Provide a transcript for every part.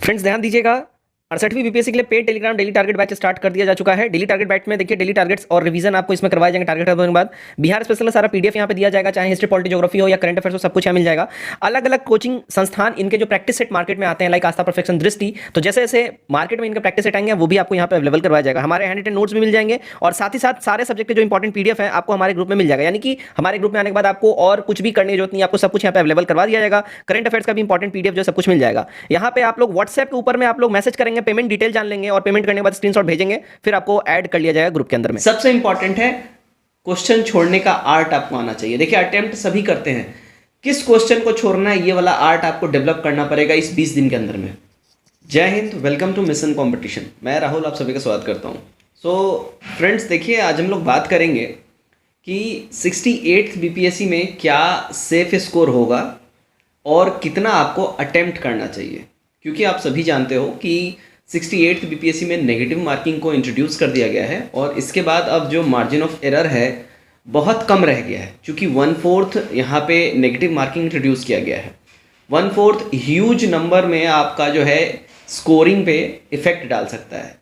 Friends ध्यान दीजिएगा, 68वीं BPSC के लिए paid Telegram daily target batch start कर दिया जा चुका है। डेली टारगेट बैच में देखिए डेली टारगेट्स और रिवीजन आपको इसमें करवाए जाएंगे। टारगेट होने के बाद बिहार स्पेशल का सारा पीडीएफ यहाँ पे दिया जाएगा, चाहे हिस्ट्री पॉलिटी ज्योग्राफी हो या करंट अफेयर्स हो, सब कुछ यहाँ मिल जाएगा। अलग अलग कोचिंग संस्थान इनके जो प्रैक्टिस सेट मार्केट में आते हैं, लाइक आस्था, परफेक्शन, दृष्टि, तो जैसे जैसे मार्केट में इनके प्रैक्टिस सेट आएंगे वो भी आपको यहाँ पे अवेलेबल करवाया जाएगा। हमारे हैंड रिटन नोट्स भी मिल जाएंगे और साथ ही साथ सारे सब्जेक्ट के जो इंपॉर्टेंट पीडीएफ है आपको हमारे ग्रुप में मिल जाएगा। यानी कि हमारे ग्रुप में आने के बाद आपको और कुछ भी करने की जरूरत नहीं, आपको सब कुछ यहाँ पे अवेलेबल करवा दिया जाएगा। करंट अफेयर्स का भी इंपॉर्टेंट पीडीएफ जो सब कुछ मिल जाएगा। यहाँ पे आप लोग व्हाट्सएप के ऊपर में आप लोग मैसेज करेंगे, पेमेंट डिटेल जान लेंगे और पेमेंट करने के बाद स्क्रीनशॉट भेजेंगे, फिर आपको ऐड कर लिया जाएगा ग्रुप के अंदर में। सबसे इंपॉर्टेंट है क्वेश्चन छोड़ने का आर्ट आपको आना चाहिए। देखिए अटेम्प्ट सभी करते हैं, किस क्वेश्चन को छोड़ना है ये वाला आर्ट आपको डेवलप करना पड़ेगा इस 20 दिन के अंदर में। जय हिंद, वेलकम टू मिशन कंपटीशन। मैं राहुल आप सभी का स्वागत करता हूँ। सो फ्रेंड्स देखिए, आज हम लोग बात करेंगे कि 68th बीपीएससी में क्या सेफ स्कोर होगा और कितना आपको अटेम्प्ट करना चाहिए, क्योंकि आप सभी जानते हो कि 68th बीपीएससी में नेगेटिव मार्किंग को इंट्रोड्यूस कर दिया गया है और इसके बाद अब जो मार्जिन ऑफ एरर है बहुत कम रह गया है, क्योंकि 1/4 यहाँ पे नेगेटिव मार्किंग इंट्रोड्यूस किया गया है। 1/4 ह्यूज नंबर में आपका जो है स्कोरिंग पे इफेक्ट डाल सकता है।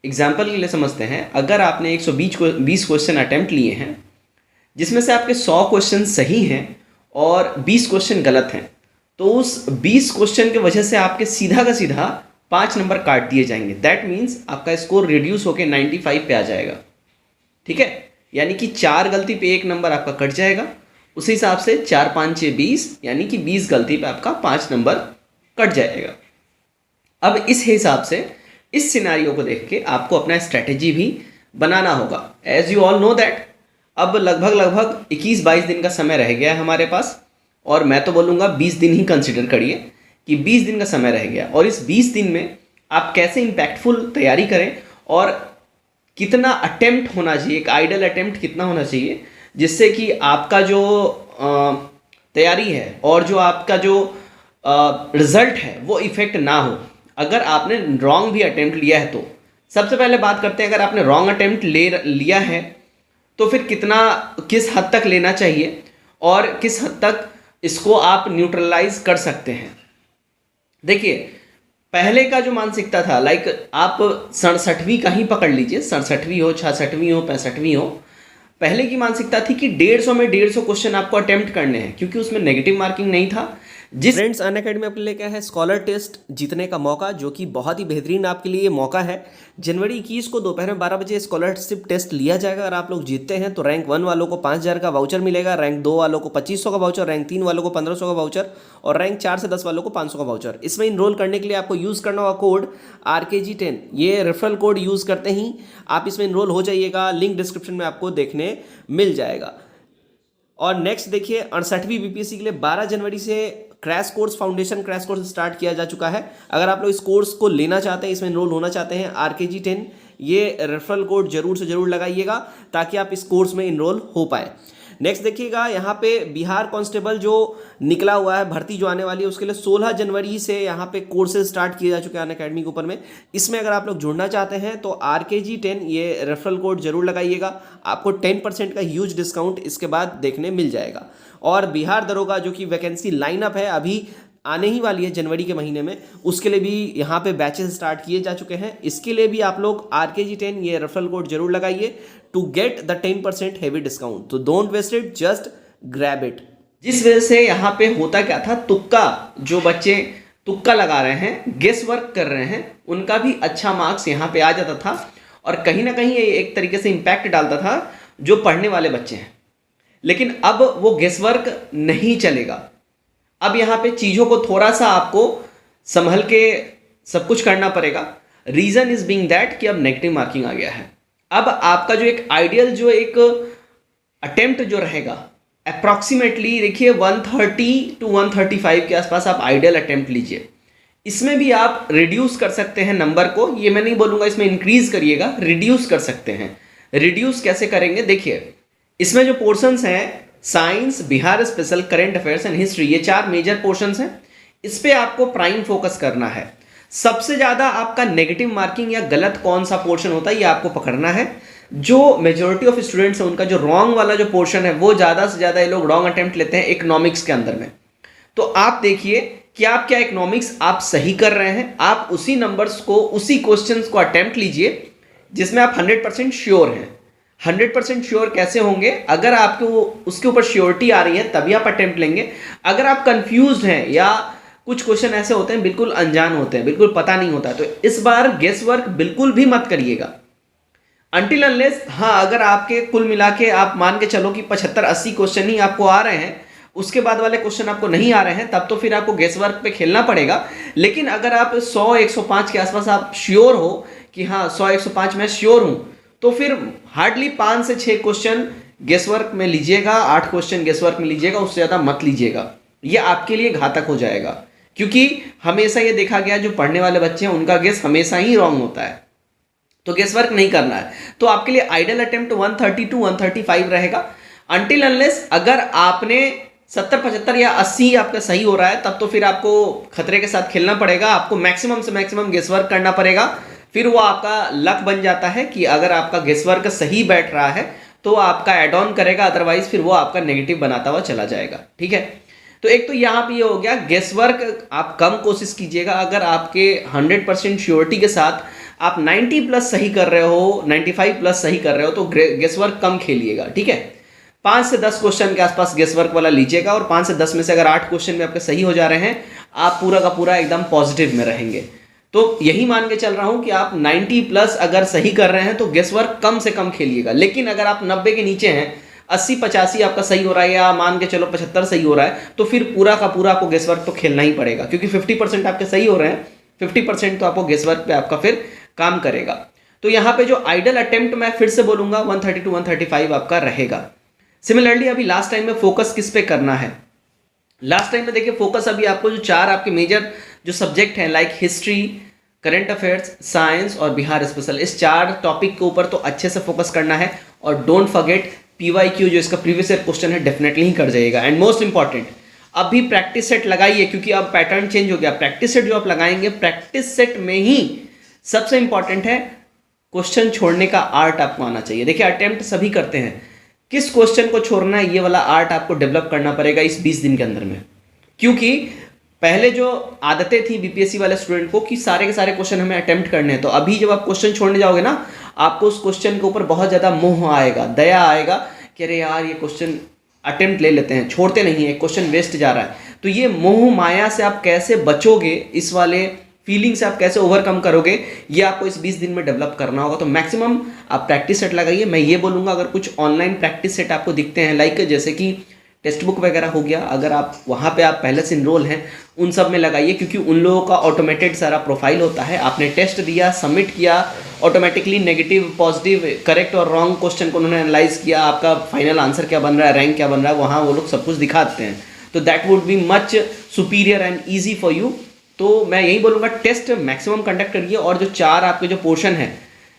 एग्जाम्पल के लिए समझते हैं, अगर आपने 120 क्वेश्चन अटैम्प्ट लिए हैं जिसमें से आपके 100 क्वेश्चन सही हैं और 20 क्वेश्चन गलत हैं, तो उस 20 क्वेश्चन की वजह से आपके सीधा का सीधा 5 नंबर काट दिए जाएंगे। दैट मीन्स आपका स्कोर रिड्यूस होकर 95 पे आ जाएगा। ठीक है, यानी कि 4 गलती पे 1 नंबर आपका कट जाएगा। उसी हिसाब से 4 5 6 20, यानी कि 20 गलती पे आपका 5 नंबर कट जाएगा। अब इस हिसाब से इस सिनारियो को देख के आपको अपना स्ट्रैटेजी भी बनाना होगा। As you all know that अब लगभग 21-22 दिन का समय रह गया है हमारे पास, और मैं तो बोलूँगा 20 दिन ही कंसिडर करिए कि 20 दिन का समय रह गया। और इस 20 दिन में आप कैसे इम्पैक्टफुल तैयारी करें और कितना अटेम्प्ट होना चाहिए, एक आइडल अटेम्प्ट कितना होना चाहिए, जिससे कि आपका जो तैयारी है और जो आपका जो रिजल्ट है वो इफेक्ट ना हो। अगर आपने रॉन्ग भी अटेम्प्ट लिया है तो सबसे पहले बात करते हैं, अगर आपने रॉन्ग अटेम्प्ट लिया है तो फिर किस हद तक लेना चाहिए और किस हद तक इसको आप न्यूट्रलाइज कर सकते हैं। देखिए पहले का जो मानसिकता था, लाइक आप 67वीं का ही पकड़ लीजिए, 67वीं हो, 66वीं हो, 65वीं हो, पहले की मानसिकता थी कि 150 में 150 क्वेश्चन आपको अटेम्प्ट करने हैं, क्योंकि उसमें नेगेटिव मार्किंग नहीं था। जिस फ्रेंड्स अनअकैडमी आपके लिए क्या है, स्कॉलर टेस्ट जीतने का मौका, जो कि बहुत ही बेहतरीन आपके लिए मौका है। जनवरी 21 को दोपहर में 12 बजे स्कॉलरशिप टेस्ट लिया जाएगा। अगर आप लोग जीतते हैं तो रैंक 1 वालों को 5000 का वाउचर मिलेगा, रैंक 2 वालों को 2500 का वाउचर, रैंक 3 वालों को 1500 का वाउचर और रैंक 4 से 10 वालों को 500 का वाउचर। इसमें इनरोल करने के लिए आपको यूज़ करना होगा कोड RKG10। ये रेफरल कोड यूज़ करते ही आप इसमें इनरोल हो जाइएगा। लिंक डिस्क्रिप्शन में आपको देखने मिल जाएगा। और नेक्स्ट देखिए, 68वीं बीपीएससी के लिए 12 जनवरी से crash course, foundation crash course start किया जा चुका है। अगर आप लोग इस कोर्स को लेना चाहते हैं, इसमें एनरोल होना चाहते हैं, RKG10 ये रेफरल कोड जरूर से जरूर लगाइएगा ताकि आप इस कोर्स में इनरोल हो पाए। नेक्स्ट देखिएगा, यहाँ पे बिहार कांस्टेबल जो निकला हुआ है, भर्ती जो आने वाली है, उसके लिए 16 जनवरी से यहाँ पे कोर्सेज स्टार्ट किए जा चुके हैं अनअकैडमी के ऊपर में। इसमें अगर आप लोग जुड़ना चाहते हैं तो RKG10 ये रेफरल कोड जरूर लगाइएगा, आपको 10% का ह्यूज डिस्काउंट इसके बाद देखने मिल जाएगा। और बिहार दरोगा जो कि वैकेंसी लाइनअप है, अभी आने ही वाली है जनवरी के महीने में, उसके लिए भी यहाँ पे बैचेस स्टार्ट किए जा चुके हैं। इसके लिए भी आप लोग RKG10 ये रेफरल कोड जरूर लगाइए to get the 10% heavy discount. तो don't waste it, just grab it. जिस वजह से यहाँ पे होता क्या था, तुक्का, जो बच्चे तुक्का लगा रहे हैं, गेस वर्क कर रहे हैं, उनका भी अच्छा मार्क्स यहाँ पे आ जाता था और कहीं ना कहीं ये एक तरीके से इम्पैक्ट डालता था जो पढ़ने वाले बच्चे हैं। लेकिन अब वो गेस वर्क नहीं चलेगा। अब यहाँ पे चीज़ों को थोड़ा सा आपको संभल के सब कुछ करना पड़ेगा। रीज़न इज बीइंग दैट कि अब नेगेटिव मार्किंग आ गया है। अब आपका जो एक आइडियल जो एक अटेम्प्ट जो रहेगा, अप्रॉक्सीमेटली देखिए 130 to 135 के आसपास आप आइडियल अटेम्प्ट लीजिए। इसमें भी आप रिड्यूस कर सकते हैं नंबर को, ये मैं नहीं बोलूँगा इसमें इंक्रीज करिएगा, रिड्यूस कर सकते हैं। रिड्यूस कैसे करेंगे, देखिए इसमें जो पोर्शंस हैं, science, Bihar special, current affairs and history, ये 4 मेजर पोर्शंस हैं। इस पे आपको प्राइम फोकस करना है। सबसे ज़्यादा आपका नेगेटिव मार्किंग या गलत कौन सा पोर्शन होता है ये आपको पकड़ना है। जो मेजॉरिटी ऑफ स्टूडेंट्स हैं उनका जो रॉन्ग वाला जो पोर्शन है वो ज़्यादा से ज़्यादा ये लोग रॉन्ग अटेम्प्ट लेते हैं इकोनॉमिक्स के अंदर में। तो आप देखिए कि आप क्या इकोनॉमिक्स आप सही कर रहे हैं, आप उसी नंबर्स को, उसी क्वेश्चंस को अटेम्प्ट लीजिए जिसमें आप 100% श्योर हैं। 100% श्योर कैसे होंगे? अगर आपको उसके ऊपर श्योरिटी आ रही है तभी आप अटेम्प्ट लेंगे। अगर आप कंफ्यूज्ड हैं या कुछ क्वेश्चन ऐसे होते हैं बिल्कुल अनजान होते हैं, बिल्कुल पता नहीं होता है, तो इस बार गेस वर्क बिल्कुल भी मत करिएगा अनटिल अनलेस, हाँ, अगर आपके कुल मिला के आप मान के चलो कि 75-80 क्वेश्चन ही आपको आ रहे हैं, उसके बाद वाले क्वेश्चन आपको नहीं आ रहे हैं, तब तो फिर आपको गेस वर्क पे खेलना पड़ेगा। लेकिन अगर आप 100-105 के आसपास आप श्योर हो कि हाँ 100-105 मैं श्योर हूं, तो फिर हार्डली 5 से 6 क्वेश्चन गेस वर्क में लीजिएगा, 8 क्वेश्चन गेस वर्क में लीजिएगा, उससे ज़्यादा मत लीजिएगा। ये आपके लिए घातक हो जाएगा, क्योंकि हमेशा ये देखा गया जो पढ़ने वाले बच्चे हैं उनका गेस हमेशा ही रॉन्ग होता है, तो गेस वर्क नहीं करना है। तो आपके लिए आइडल अटेम्प्ट 130 to 135 रहेगा अनटिल अनलेस अगर आपने 70-75 या 80 आपका सही हो रहा है, तब तो फिर आपको खतरे के साथ खेलना पड़ेगा, आपको मैक्सिमम से मैक्सिमम गेस वर्क करना पड़ेगा। फिर वो आपका लक बन जाता है कि अगर आपका गेस वर्क सही बैठ रहा है तो आपका एड ऑन करेगा, अदरवाइज फिर वो आपका नेगेटिव बनाता हुआ चला जाएगा। ठीक है, तो एक तो यहाँ पे ये हो गया, गेस वर्क आप कम कोशिश कीजिएगा। अगर आपके 100% श्योरिटी के साथ आप 90+ सही कर रहे हो, 95+ सही कर रहे हो, तो गेस वर्क कम खेलिएगा। ठीक है, 5 से 10 क्वेश्चन के आसपास गेस वर्क वाला लीजिएगा, और 5 से 10 में से अगर 8 क्वेश्चन में आपके सही हो जा रहे हैं, आप पूरा का पूरा एकदम पॉजिटिव में रहेंगे। तो यही मान के चल रहा हूं कि आप 90+ अगर सही कर रहे हैं तो गेस वर्क कम से कम खेलिएगा। लेकिन अगर आप 90 के नीचे हैं, 80-85 आपका सही हो रहा है, या मान के चलो 75 सही हो रहा है, तो फिर पूरा का पूरा आपको गेस वर्क तो खेलना ही पड़ेगा, क्योंकि 50% आपके सही हो रहे हैं, 50% तो आपको गेस वर्क पे आपका फिर काम करेगा। तो यहाँ पे जो आइडल अटेम्प्ट मैं फिर से बोलूंगा 130 to 135 आपका रहेगा। सिमिलरली अभी लास्ट टाइम में फोकस किस पे करना है? लास्ट टाइम में देखिए फोकस अभी आपको जो 4 आपके मेजर जो सब्जेक्ट हैं, like history, current affairs, science और बिहार स्पेशल, इस 4 टॉपिक के ऊपर तो अच्छे से फोकस करना है। और डोंट फॉरगेट PYQ जो इसका प्रीवियस ईयर क्वेश्चन है डेफिनेटली ही कर जाइएगा। एंड मोस्ट इंपॉर्टेंट, अभी प्रैक्टिस सेट लगाइए, क्योंकि अब पैटर्न चेंज हो गया। प्रैक्टिस सेट जो आप लगाएंगे, प्रैक्टिस सेट में ही सबसे इंपॉर्टेंट है क्वेश्चन छोड़ने का आर्ट आपको आना चाहिए। देखिए अटेम्प्ट सभी करते हैं, किस क्वेश्चन को छोड़ना है ये वाला आर्ट आपको डेवलप करना पड़ेगा इस 20 दिन के अंदर में। क्योंकि पहले जो आदतें थी BPSC वाले स्टूडेंट को कि सारे के सारे क्वेश्चन हमें अटेम्प्ट करने हैं, तो अभी जब आप क्वेश्चन छोड़ने जाओगे ना, आपको उस क्वेश्चन के ऊपर बहुत ज़्यादा मोह आएगा, दया आएगा कि अरे यार ये क्वेश्चन अटेम्प्ट ले लेते हैं, छोड़ते नहीं है, क्वेश्चन वेस्ट जा रहा है। तो ये मोह माया से आप कैसे बचोगे, इस वाले फीलिंग से आप कैसे ओवरकम करोगे, ये आपको इस 20 दिन में डेवलप करना होगा। तो मैक्सिमम आप प्रैक्टिस सेट लगाइए। मैं ये बोलूँगा अगर कुछ ऑनलाइन प्रैक्टिस सेट आपको दिखते हैं, लाइक जैसे कि टेक्स्ट बुक वगैरह हो गया, अगर आप वहाँ पे आप पहले से इनरोल हैं, उन सब में लगाइए, क्योंकि उन लोगों का ऑटोमेटेड सारा प्रोफाइल होता है। आपने टेस्ट दिया, सबमिट किया, ऑटोमेटिकली नेगेटिव, पॉजिटिव, करेक्ट और रॉन्ग क्वेश्चन को उन्होंने एनालाइज किया, आपका फाइनल आंसर क्या बन रहा है, रैंक क्या बन रहा है, वहाँ वो लोग सब कुछ दिखाते हैं। तो that would be much superior and easy for you. तो मैं यही बोलूँगा, टेस्ट मैक्सिमम कंडक्ट करिए, और जो 4 आपके जो पोर्शन है,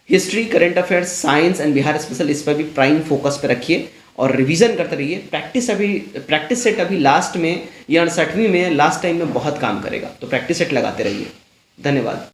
history, current affairs, science and Bihar special, इस पर भी प्राइम फोकस पे रखिए और रिवीजन करते रहिए। प्रैक्टिस सेट अभी लास्ट में या 68वीं में लास्ट टाइम में बहुत काम करेगा, तो प्रैक्टिस सेट लगाते रहिए। धन्यवाद।